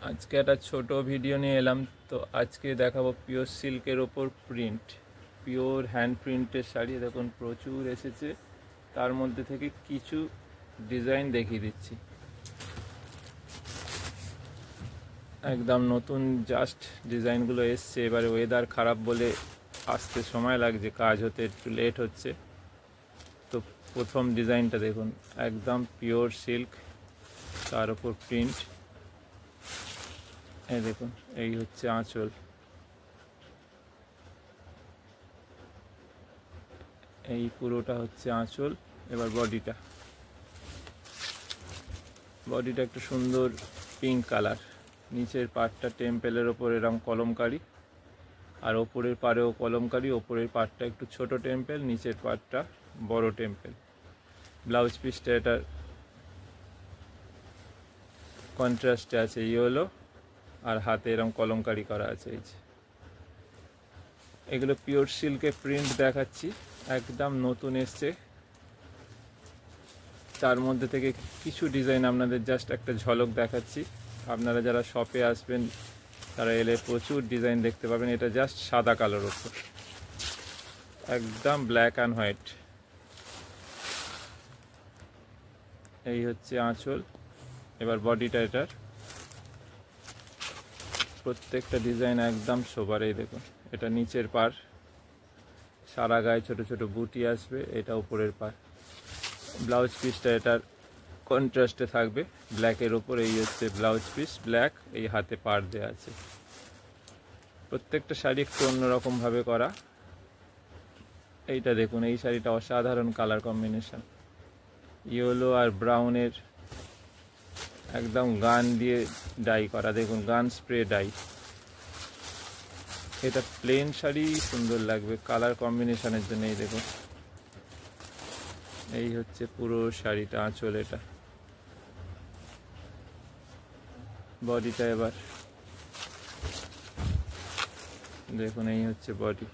আজকে একটা ছোট ভিডিও নিয়ে এলাম। তো আজকে দেখাবো পিওর সিল্কের ওপর প্রিন্ট, পিওর হ্যান্ড প্রিন্টের শাড়ি। দেখুন প্রচুর এসেছে, তার মধ্যে থেকে কিছু ডিজাইন দেখিয়ে দিচ্ছি। একদম নতুন জাস্ট ডিজাইনগুলো এসছে। এবারে ওয়েদার খারাপ বলে আসতে সময় লাগছে, কাজ হতে একটু লেট হচ্ছে। তো প্রথম ডিজাইনটা দেখুন, একদম পিওর সিল্ক, তার ওপর প্রিন্ট। এই দেখুন, এই হচ্ছে আঁচল, এই পুরোটা হচ্ছে আঁচল। এবার বডিটা একটু সুন্দর পিঙ্ক কালার। নিচের পার্টটা টেম্পেলের ওপর এরকম কলমকারি, আর ওপরের পাড়েও কলমকারি। ওপরের পার্টটা একটু ছোট টেম্পেল, নিচের পার্টটা বড় টেম্পেল। ব্লাউজ পিসটা এটার কন্ট্রাস্টে আছে ইয়েলো, আর হাতে এরকম কলমকারি করা আছে। এই যে এগুলো পিওর সিল্কে প্রিন্ট দেখাচ্ছি, একদম নতুন এসছে। তার মধ্যে থেকে কিছু ডিজাইন আপনাদের জাস্ট একটা ঝলক দেখাচ্ছি। আপনারা যারা শপে আসবেন তারা এলে প্রচুর ডিজাইন দেখতে পাবেন। এটা জাস্ট সাদা কালোর ওপর, একদম ব্ল্যাক অ্যান্ড হোয়াইট। এই হচ্ছে আঁচল। এবার বডিটা, এটার প্রত্যেকটা ডিজাইন একদম সোবার। এই দেখুন, এটা নিচের পার, সারা গায়ে ছোট ছোট বুটি আসবে। এটা উপরের পার। ব্লাউজ পিসটা এটার কন্ট্রাস্টে থাকবে ব্ল্যাকের ওপর। এই হচ্ছে ব্লাউজ পিস, ব্ল্যাক। এই হাতে পার দেওয়া আছে। প্রত্যেকটা শাড়ি একটু অন্যরকমভাবে করা। এইটা দেখুন, এই শাড়িটা অসাধারণ কালার কম্বিনেশন, ইয়েলো আর ব্রাউনের একদম গান দিয়ে ডাই করা। দেখুন, গান স্প্রে ডাই। এটা প্লেন শাড়ি সুন্দর লাগবে কালার কম্বিনেশনের জন্য। এই দেখুন, এই হচ্ছে পুরো শাড়িটা আঁচল। এটা বডিটা। এবার দেখুন, এই হচ্ছে বডি।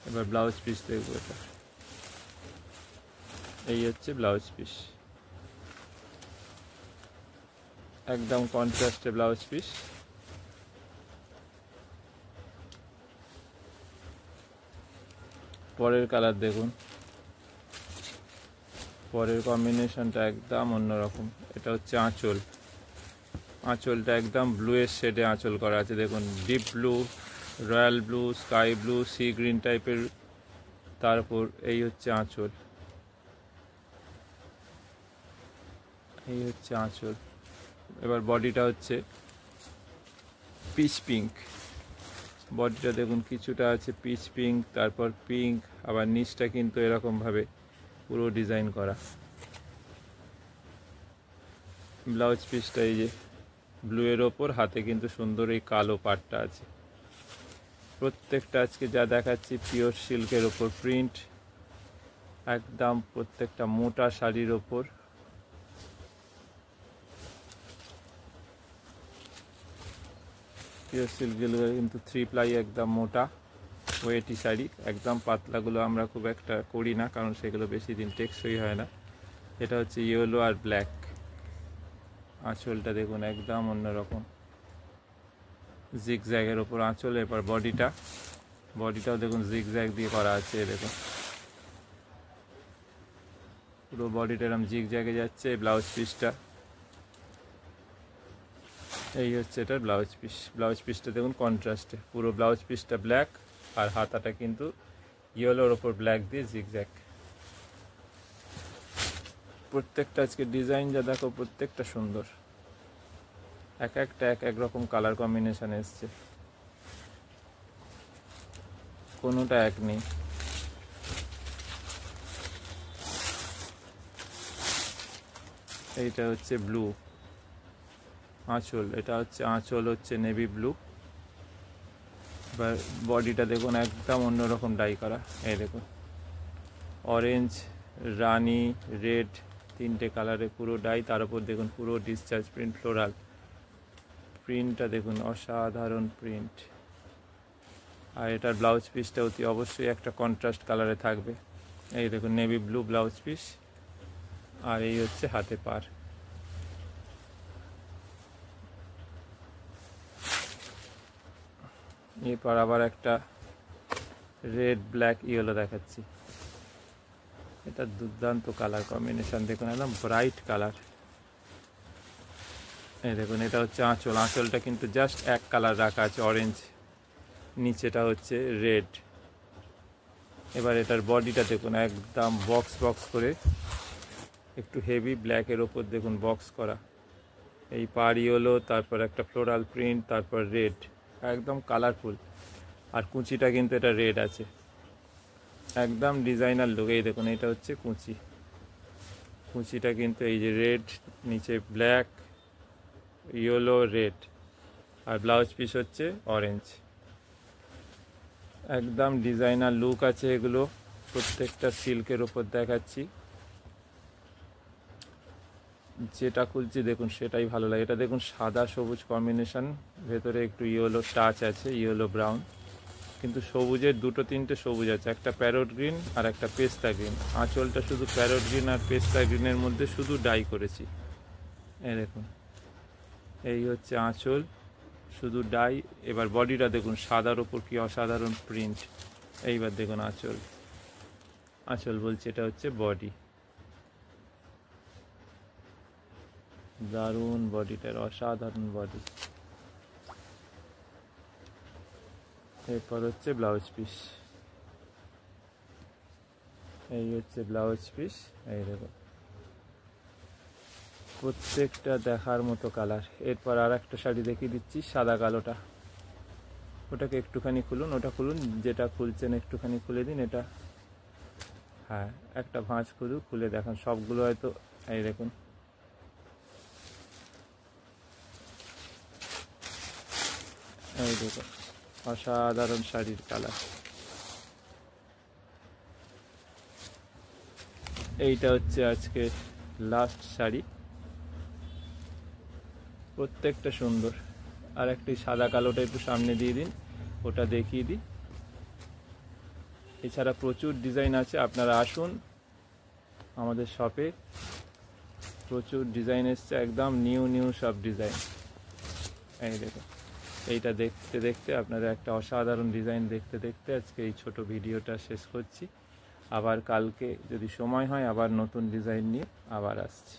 এবার ব্লাউজ পিস দেখবো। এটা এই হচ্ছে ব্লাউজ পিস, একদম কন্ট্রাস্টে ব্লাউজ পিস। পরের কালার দেখুন, পরের কম্বিনেশনটা একদম অন্যরকম। এটা হচ্ছে আঁচল। আঁচলটা একদম ব্লুয়ের শেডে আঁচল করা আছে। দেখুন, deep blue, royal blue, sky blue, sea green টাইপের। তারপর এই হচ্ছে আঁচল, এই হচ্ছে আঁচল। এবার বডিটা হচ্ছে পিচ পিঙ্ক। বডিটা দেখুন, কিছুটা আছে পিচ পিঙ্ক, তারপর পিঙ্ক, আবার নিচটা কিন্তু এরকমভাবে পুরো ডিজাইন করা। ব্লাউজ পিসটা এই যে ব্লুয়ের ওপর, হাতে কিন্তু সুন্দর এই কালো পাটটা আছে। প্রত্যেকটা আজকে যা দেখাচ্ছি পিওর সিল্কের ওপর প্রিন্ট, একদম প্রত্যেকটা মোটা শাড়ির ওপর। পিওর সিল্কগুলো কিন্তু 3 প্লাই, একদম মোটা ওয়েটি শাড়ি। একদম পাতলাগুলো আমরা খুব একটা করি না, কারণ সেগুলো বেশি দিন টেকসই হয় না। এটা হচ্ছে ইয়েলো আর ব্ল্যাক। আঁচলটা দেখুন, একদম অন্যরকম জিগজ্যাগের ওপর আঁচল। এবার বডিটাও দেখুন জিগজ্যাগ দিয়ে করা আছে। দেখুন, পুরো বডিটা এরকম জিগজ্যাগে যাচ্ছে। ব্লাউজ পিসটা এই হচ্ছে এটার ব্লাউজ পিস। ব্লাউজ পিসটা দেখুন কন্ট্রাস্টে, পুরো ব্লাউজ পিসটা ব্ল্যাক, আর হাতাটা কিন্তু ইয়েলোর ওপর ব্ল্যাক দিয়ে জিগজ্যাগ। প্রত্যেকটা আজকে ডিজাইন যা দেখো, প্রত্যেকটা সুন্দর। এক একটা এক এক রকম কালার কম্বিনেশন এসছে, কোনোটা এক নেই। এইটা হচ্ছে ব্লু আঁচল। এটা হচ্ছে আঁচল, হচ্ছে নেভি ব্লু। এবার বডিটা দেখুন, একদম অন্যরকম ডাই করা। এই দেখুন, অরেঞ্জ, রানি, রেড, 3টে কালারে পুরো ডাই। তার উপর দেখুন পুরো ডিসচার্জ প্রিন্ট, ফ্লোরাল প্রিন্টটা দেখুন, অসাধারণ প্রিন্ট। আর এটার ব্লাউজ পিসটা অতি অবশ্যই একটা কন্ট্রাস্ট কালারে থাকবে। এই দেখুন, নেভি ব্লু ব্লাউজ পিস, আর এই হচ্ছে হাতে পার। এরপর আবার একটা রেড ব্ল্যাক ইয়েলো দেখাচ্ছি। এটা দুর্দান্ত কালার কম্বিনেশন, দেখুন একদম ব্রাইট কালার। এই দেখুন এটা হচ্ছে আঁচল, আঁচলটা কিন্তু জাস্ট এক কালার রাখা আছে অরেঞ্জ, নিচেটা হচ্ছে রেড। এবার এটার বডিটা দেখুন একদম বক্স বক্স করে, একটু হেভি ব্ল্যাকের ওপর দেখুন বক্স করা। এই পার ইয়েলো, তারপর একটা ফ্লোরাল প্রিন্ট, তারপর রেড, একদম কালারফুল। আর কুঁচিটা কিন্তু এটা রেড আছে, একদম ডিজাইনার লুক। এই দেখুন এটা হচ্ছে কুঁচি, কুঁচিটা কিন্তু এই যে রেড, নিচে ব্ল্যাক, ইয়েলো, রেড। আর ব্লাউজ পিস হচ্ছে অরেঞ্জ। একদম ডিজাইনার লুক আছে এগুলো, প্রত্যেকটা সিল্কের ওপর দেখাচ্ছি। যেটা খুলছি দেখুন সেটাই ভালো লাগে। এটা দেখুন সাদা সবুজ কম্বিনেশন, ভেতরে একটু ইয়েলো টাচ আছে, ইয়েলো ব্রাউন, কিন্তু সবুজের দুটো তিনটে সবুজ আছে, একটা প্যারট গ্রিন আর একটা পেস্তা গ্রিন। আঁচলটা শুধু প্যারট গ্রিন আর পেস্তা গ্রিনের মধ্যে শুধু ডাই করেছি। এই দেখুন এই হচ্ছে আঁচল, শুধু ডাই। এবার বডিটা দেখুন সাদার ওপর কি অসাধারণ প্রিন্ট। এইবার দেখুন আঁচল, আঁচল বলছি, এটা হচ্ছে বডি। দারুণ বডিটার, অসাধারণ বডি। এরপর হচ্ছে ব্লাউজ পিস, এই হচ্ছে ব্লাউজ পিস। এই দেখুন প্রত্যেকটা দেখার মতো কালার। এরপর আর একটা শাড়ি দেখিয়ে দিচ্ছি, সাদা কালোটা। ওটাকে একটুখানি খুলুন, ওটা খুলুন, যেটা খুলছেন একটুখানি খুলে দিন। এটা হ্যাঁ একটা ভাঁজ খুলুন, খুলে দেখান সবগুলো হয়তো। এই দেখুন এই দেখুন অসাধারণ শাড়ির কালার। এইটা হচ্ছে আজকে লাস্ট শাড়ি, প্রত্যেকটা সুন্দর। আর একটি সাদা কালোটা একটু সামনে দিয়ে দিন, ওটা দেখিয়ে দিই। এছাড়া প্রচুর ডিজাইন আছে, আপনারা আসুন আমাদের শপে, প্রচুর ডিজাইন এসছে, একদম নিউ নিউ সব ডিজাইন। এই দেখুন এইটা দেখতে দেখতে আপনারা একটা অসাধারণ ডিজাইন দেখতে দেখতে আজকে এই ছোট ভিডিওটা শেষ করছি। আবার কালকে যদি সময় হয় আবার নতুন ডিজাইন নিয়ে আবার আসছি।